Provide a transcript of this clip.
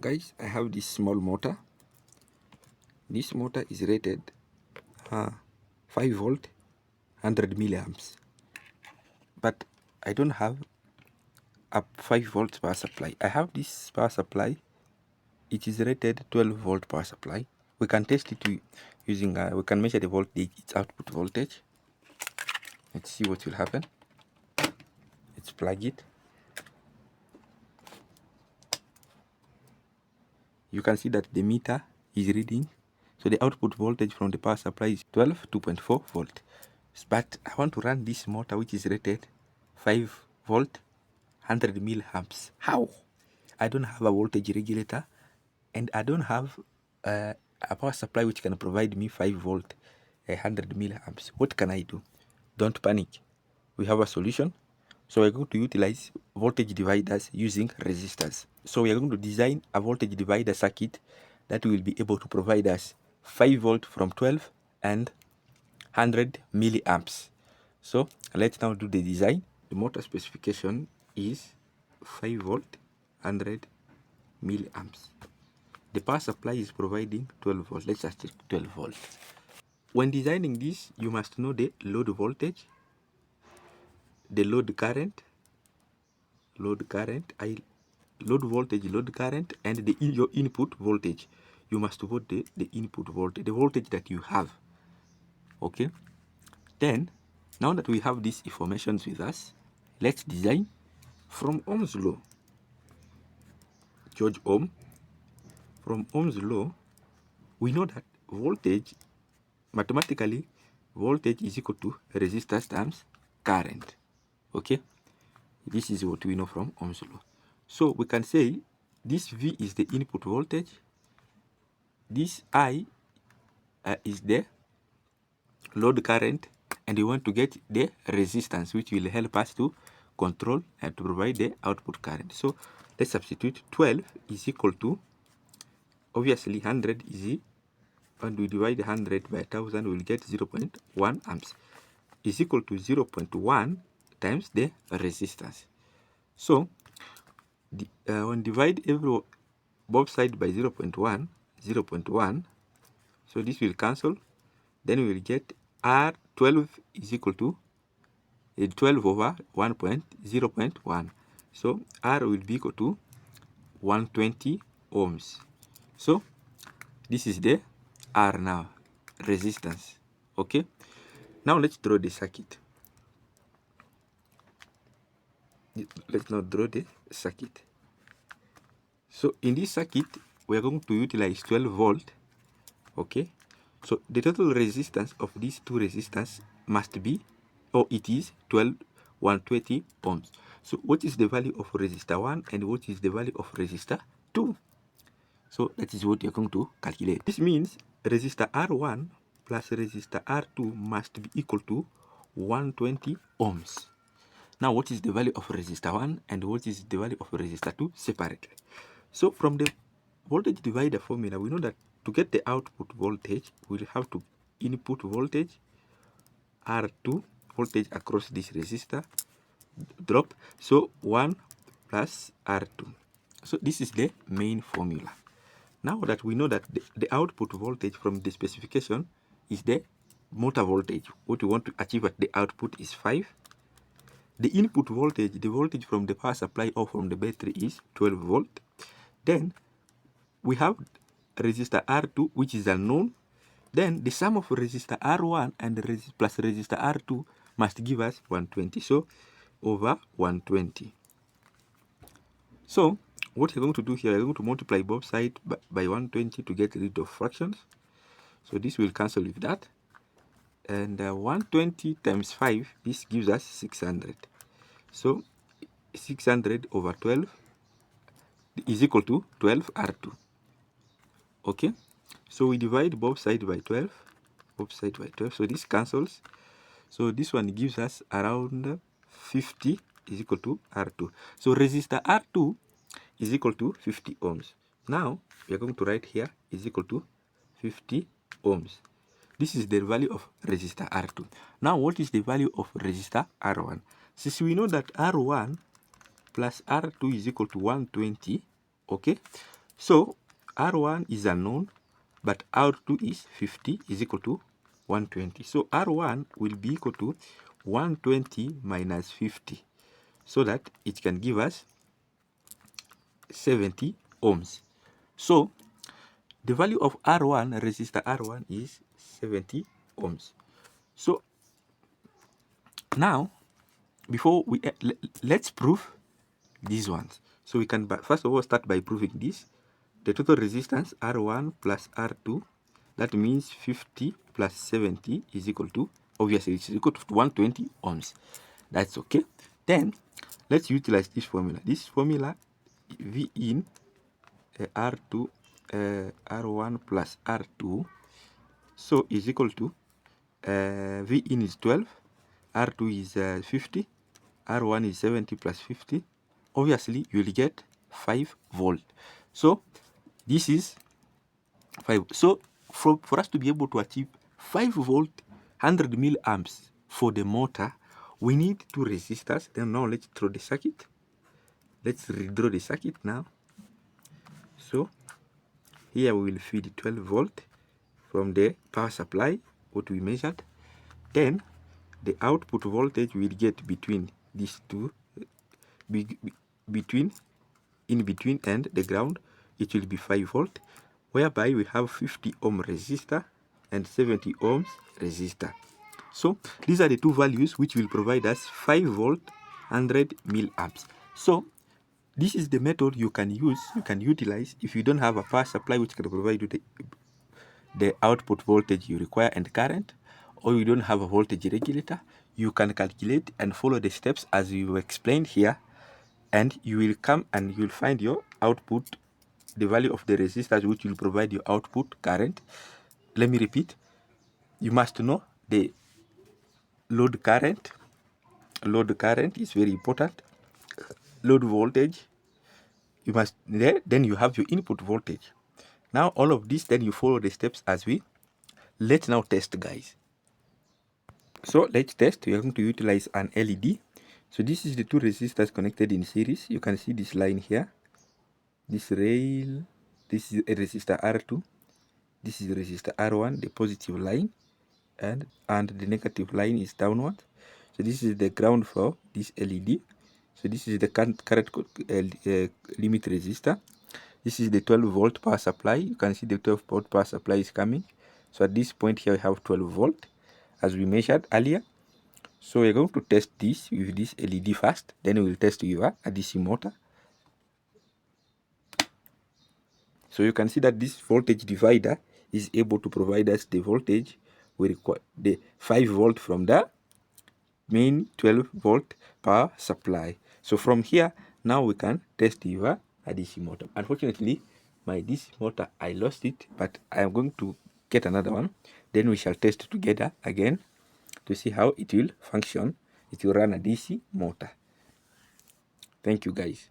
Guys, I have this small motor. This motor is rated 5 volt 100 milliamps, but I don't have a 5 volts power supply. I have this power supply. It is rated 12 volt power supply. We can test it using we can measure the voltage, its output voltage. Let's see what will happen. Let's plug it. You can see that the meter is reading, so the output voltage from the power supply is 2.4 volt. But I want to run this motor which is rated 5 volt 100 milliamps. How? I don't have a voltage regulator and I don't have a power supply which can provide me 5 volt 100 milliamps. What can I do? Don't panic. We have a solution. So we're going to utilize voltage dividers using resistors. So we are going to design a voltage divider circuit that will be able to provide us 5 volt from 12 and 100 milliamps. So let's now do the design. The motor specification is 5 volt 100 milliamps. The power supply is providing 12 volts. Let's just check 12 volts. When designing this, you must know the load voltage, the load current, load voltage, load current, and your input voltage. You must put the input voltage, the voltage that you have. Okay. Then, now that we have these informations with us, let's design from Ohm's law. George Ohm. From Ohm's law, we know that voltage, mathematically, voltage is equal to resistance times current. Okay. This is what we know from Ohm's law. So we can say this V is the input voltage, this I is the load current, and we want to get the resistance which will help us to control and to provide the output current. So let's substitute 12 is equal to, obviously 100 is, and we divide 100 by 1000, we'll get 0.1 amps is equal to 0.1 times the resistance. So when divide both sides by 0.1, so this will cancel. Then we will get R12 is equal to 12 over 0.1. So R will be equal to 120 ohms. So this is the R now, resistance. Okay. Now let's draw the circuit. Let's now draw the circuit. So in this circuit, we are going to utilize 12 volt. Okay. So the total resistance of these two resistors must be, or it is 120 ohms. So what is the value of resistor 1 and what is the value of resistor 2? So that is what you're going to calculate. This means resistor R1 plus resistor R2 must be equal to 120 ohms. Now what is the value of resistor 1 and what is the value of resistor 2 separately? So from the voltage divider formula, we know that to get the output voltage, we'll have to input voltage R2, voltage across this resistor, drop. So 1 plus R2. So this is the main formula. Now that we know that the output voltage from the specification is the motor voltage, what we want to achieve at the output is 5. The input voltage, the voltage from the power supply or from the battery is 12 volt. Then we have resistor R2 which is unknown. Then the sum of resistor R1 and plus resistor R2 must give us 120. So over 120. So what you're going to do here, you're going to multiply both sides by 120 to get rid of fractions. So this will cancel with that. And 120 times 5, this gives us 600. So 600 over 12 is equal to 12 R2. Okay. So we divide both sides by 12. Both sides by 12. So this cancels. So this one gives us around 50 is equal to R2. So resistor R2 is equal to 50 ohms. Now we are going to write here is equal to 50 ohms. This is the value of resistor R2. Now what is the value of resistor R1? Since we know that R1 plus R2 is equal to 120, okay? So R1 is unknown, but R2 is 50 is equal to 120. So R1 will be equal to 120 minus 50, so that it can give us 70 ohms. So the value of R1, resistor R1, is 70 ohms. So now, before we let's prove these ones. So we can first of all start by proving this. The total resistance R1 plus R2, that means 50 plus 70 is equal to, obviously it's equal to 120 ohms. That's okay. Then let's utilize this formula. This formula, V in R2 R1 plus R2, so is equal to V in is 12, R2 is 50, R1 is 70 plus 50. Obviously you will get 5 volt. So this is 5. So for us to be able to achieve 5 volt 100 milliamps for the motor, we need two resistors. Then now let's draw the circuit. Let's redraw the circuit now. So here we will feed 12 volt from the power supply, what we measured. Then the output voltage we'll get between these two, in between and the ground, it will be 5 volt, whereby we have 50 ohm resistor and 70 ohms resistor. So these are the two values which will provide us 5 volt 100 milliamps. So this is the method you can use, you can utilize if you don't have a power supply which can provide you the output voltage you require and current, or you don't have a voltage regulator. You can calculate and follow the steps as you explained here, and you will come and you will find your output, the value of the resistors which will provide your output current. Let me repeat, you must know the load current. Load current is very important. Load voltage, you must, then you have your input voltage. Now all of this, then you follow the steps as we, let's now test, guys. So let's test. We are going to utilize an LED. So this is the two resistors connected in series. You can see this line here, this rail. This is a resistor R2, this is resistor R1, the positive line, and the negative line is downward. So this is the ground for this LED. So this is the current limit resistor. This is the 12 volt power supply. You can see the 12 volt power supply is coming. So at this point here we have 12 volt as we measured earlier. So we're going to test this with this LED first, then we will test with a DC motor. So you can see that this voltage divider is able to provide us the voltage we require, the 5 volt from the main 12 volt power supply. So from here, now we can test your DC motor. Unfortunately, my DC motor, I lost it, but I am going to get another one. Then we shall test together again to see how it will function. It will run a DC motor. Thank you, guys.